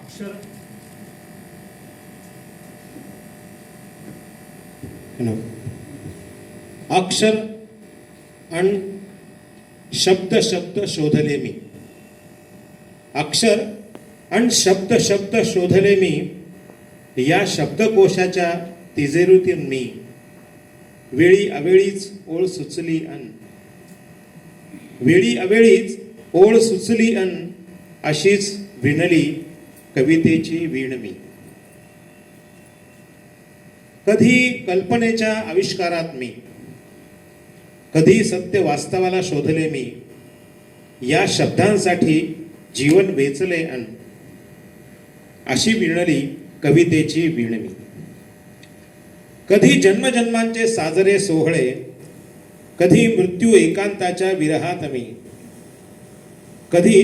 अक्षर अक्षर आणि शब्द शब्द शोधले मी. अक्षर आणि शब्द शब्द शोधले मी, या शब्दकोशाच्या तिजोरीतून मी. वेळी अवेळीच ओळ सुचली अन, वेळी अवेळीच ओळ सुचली अन, अशीच विणली कवितेची वीण मी. कधी कल्पनेच्या आविष्कारात मी, कधी सत्य वास्तवाला शोधले मी. या शब्दांसाठी जीवन वेचले अन, अशी विणली कवितेची वीण मी. कधी जन्मजन्मांचे साजरे सोहळे, कधी मृत्यू एकांताच्या विरहात मी. कधी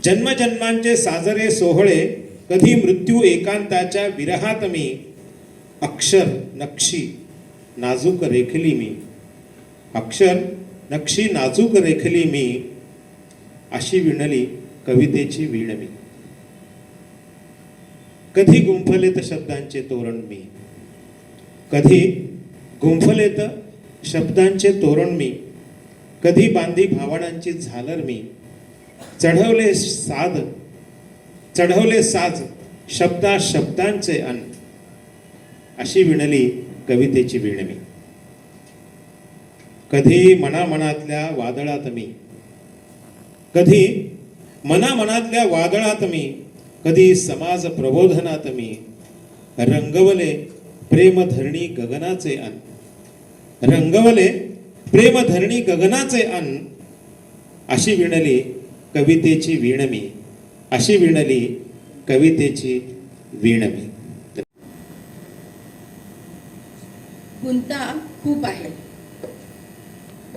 जन्मजन्मांचे साजरे सोहळे, कधी मृत्यू एकांताच्या विरहात मी. अक्षर नक्षी नाजूक रेखली मी, अक्षर नक्षी नाजूक रेखली मी, अशी विणली कवितेची वीण मी. कधी गुंफलेत शब्दांचे तोरण मी, कधी गुंफलेत शब्दांचे तोरण मी. कधी बांधी भावनांची झालर मी. चढवले साज शब्दा शब्दांचे अन, अशी विणली कवितेची वीण मी. कधी मनामनातल्या वादळात मी, कधी मनामनातल्या वादळात मी. कधी समाज प्रबोधनात मी. रंगवले प्रेमधरणी गगनाचे अन, रंगवले प्रेमधरणी गगनाचे अन, अशी विणली कवितेची वीण मी. अशी विणली कवितेची वीण मी. गुंता खूप आहे,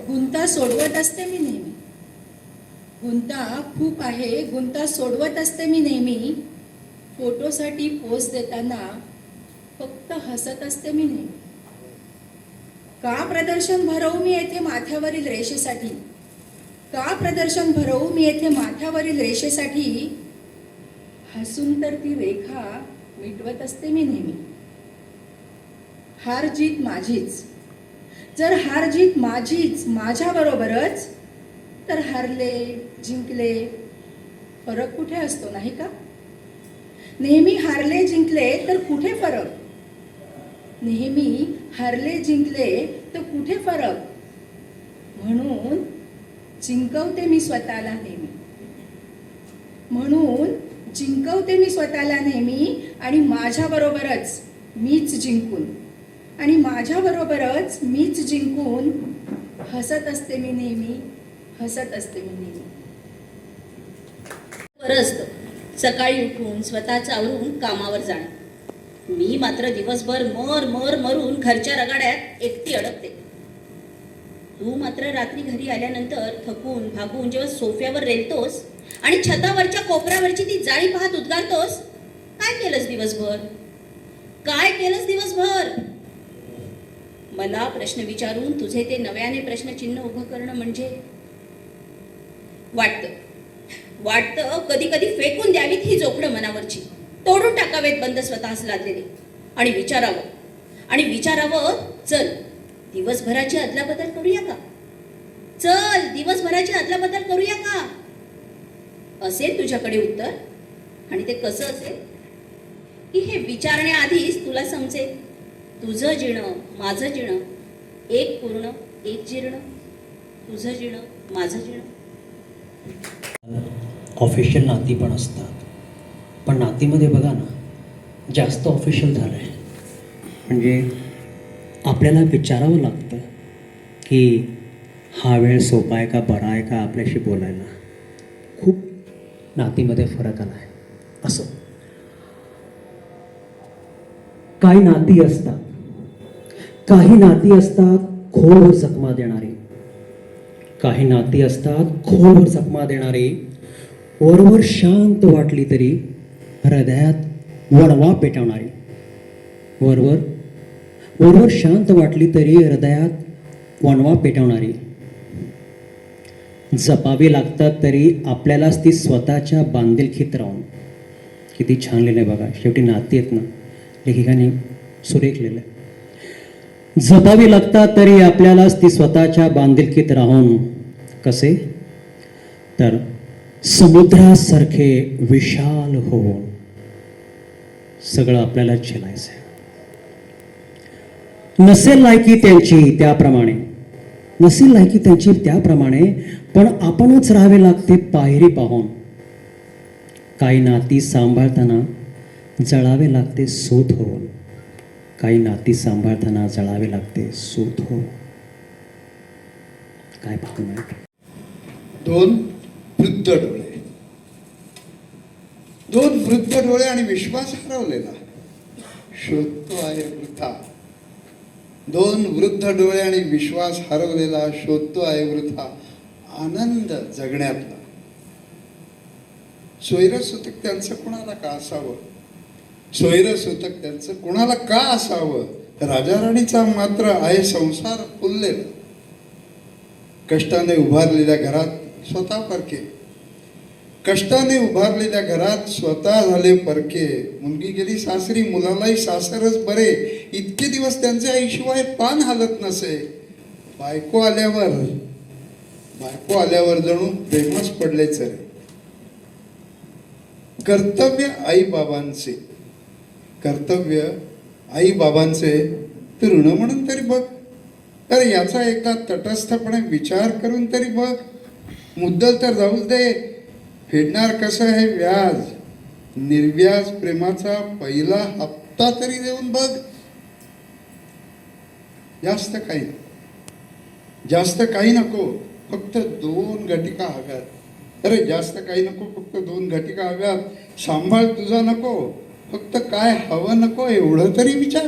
गुंता सोडवत असते मी नेहमी. गुंता खूप आहे, गुंता सोडवत असते मी नेहमी. फोटोसाठी पोज देताना फक्त हसत असते मी नेहमी. का प्रदर्शन भरवू मी येथे माथ्यावरील रेषेसाठी, का प्रदर्शन भरवू मी येथे माथ्यावरील रेषेसाठी. हसून तर ती रेखा मिटवत असते मी नेहमी. हार जीत माझीच, जर हार जीत माझीच माझ्याबरोबरच, तर हारले जिंकले फरक कुठे असतो नाही का. नेहमी हारले जिंकले तर कुठे फरक, नेहमी हारले जिंकले तर कुठे फरक. म्हणून जिंकवते मी स्वतःला नेहमी, म्हणून जिंकवते मी स्वतःला नेहमी. आणि माझ्याबरोबरच मीच जिंकून, आणि माझ्याबरोबरच मीच जिंकून हसत असते मी नेहमी, हसत असते मी नेहमी. बरं असतं सकाळी उठून स्वतःचं आवरून कामावर जाणं. मी मात्र दिवसभर मरून घरच्या रगाड्यात एकटी अडकते. तू मात्र रात्री घरी आल्यानंतर थकून भागून जेव्हा सोफ्यावर रेलतोस आणि छतावरच्या कोपऱ्यावरची ती जाळी पाहत उद्गारतोस, काय केलंस दिवसभर, काय केलंस दिवसभर. मला प्रश्न विचारून तुझे ते नव्याने प्रश्नचिन्ह उभं करणं म्हणजे वाटतं कधी कधी फेकून द्यावीत ही जोखडं मनावरची, तोडून टाकावेत बंद स्वतःच लादलेले, आणि विचारावं चल दिवसभराची अदलाबदल करूया का, चल दिवसभराची अदलाबदल करूया का. असेल तुझ्याकडे उत्तर, आणि ते कसं असेल की हे विचारण्याआधीच तुला समजेल तुझं जिणं माझं जिणं एक पूर्ण एक जीर्ण, तुझं जिणं माझं जिणं. ऑफिशियल नाती पण असतात, पण नातीमध्ये बघा ना जास्त ऑफिशियल झालं आहे. म्हणजे आपल्याला विचारावं लागतं की हा वेळ सोपा आहे का बरा आहे का आपल्याशी बोलायला. खूप नातीमध्ये फरक आला आहे. असं काही नाती असतात, काही नाती असतात खोलवर जखमा देणारी, काही नाती असतात खोलवर जखमा देणारी. वरवर शांत वाटली तरी हृदयात वणवा पेटवणारी, वरवर शांत वाटली तरी हृदयात वणवा पेटवणारी. जपावी लागतात तरी आपल्यालाच ती स्वतःच्या बांधिलकीत राहून किती छान लिहिलं आहे बघा. शेवटी नाती आहेत ना, लेखिकांनी सुरेख लिहिलं आहे. जपावी लागतात तरी आपल्यालाच ती स्वतःच्या बांधिलकीत राहून. कसे तर समुद्रासारखे विशाल होऊन. सगळं आपल्याला झेलायचं आहे. नसेल लायकी त्यांची त्याप्रमाणे, नसेल लायकी त्यांची त्याप्रमाणे, पण आपणच राहावे लागते पायरी पाहून. काही नाती सांभाळताना जळावे लागते सूत होऊन. काही नाती सांभाळताना जळावे लागते सूत हो. काय भावना. दोन वृद्ध डोळे, दोन वृद्ध डोळे आणि विश्वास हरवलेला शोधतो आहे वृथा. दोन वृद्ध डोळे आणि विश्वास हरवलेला शोधतो आहे वृथा आनंद जगण्यातला. सोयरसूतक त्यांचं कोणाला का असावं, सोयरसूतक त्यांचं कोणाला का असावं. राजा राणीचा मात्र आहे संसार फुललेला. कष्टाने उभारलेल्या घरात स्वतः परके, कष्टाने उभारलेल्या घरात स्वतः झाले परके. मुलगी गेली सासरी, मुलालाही सासरच बरे. इतके दिवस त्यांच्या आईशिवाय पान हालत नसे. बायको आल्यावर जणू प्रेमच पडले चरे. कर्तव्य आई बाबांचे तर ऋण म्हणून तरी बघ. तर याचा एकदा तटस्थपणे विचार करून तरी बघ. मुद्दल तर जाऊच दे, फेडणार कसं हे व्याज. निर्व्याज प्रेमाचा पहिला हप्ता तरी देऊन बघ. जास्त काही नको, फक्त 2 घटिका हव्यात. अरे जास्त काही नको, फक्त 2 घटिका हव्यात. सांभाळ तुझा नको, फक्त काय हवं नको एवढं तरी विचार.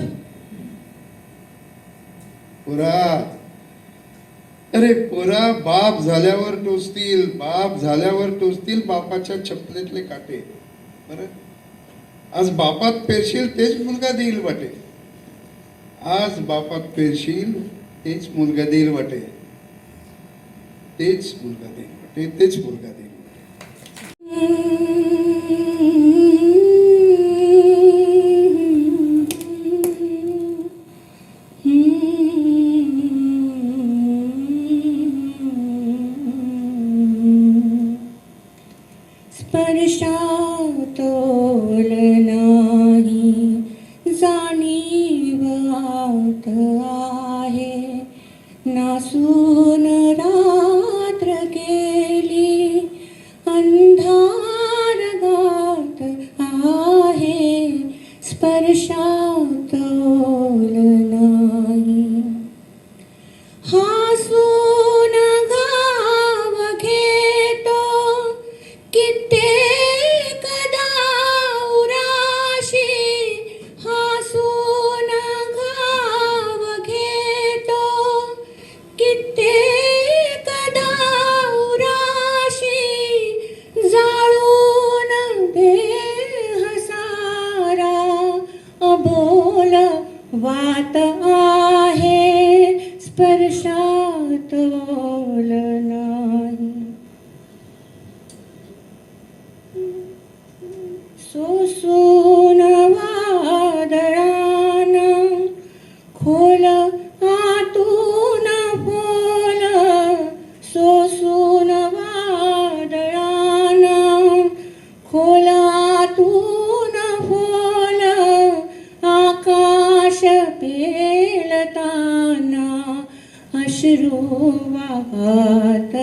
पोरा बाप झाल्यावर टोचतील बापाच्या चपलेतले काटे. बरं, आज बापात पेरशील तेच मुलगा देईल वाटे. आज बापात पेरशील तेच मुलगा देईल वाटे. तेच मुलगा देईल वाटे. स्पर्शातोल नाही जाणीवात आहे. नासून रात्र गेली अंधारगात आहे. स्पर्शातोल नाही हासून गाव घेतो कित्येक दाउराशी. हासून गाव घेतो कित्येक दाउराशी. जाळून बेहसारा अबोल वात आहे. स्पर्शातोल नाही सोसून वादळानं खोल आतून फोल. सोसून वादळानं खोल आतून फोल. आकाश पेलताना अश्रू वाहत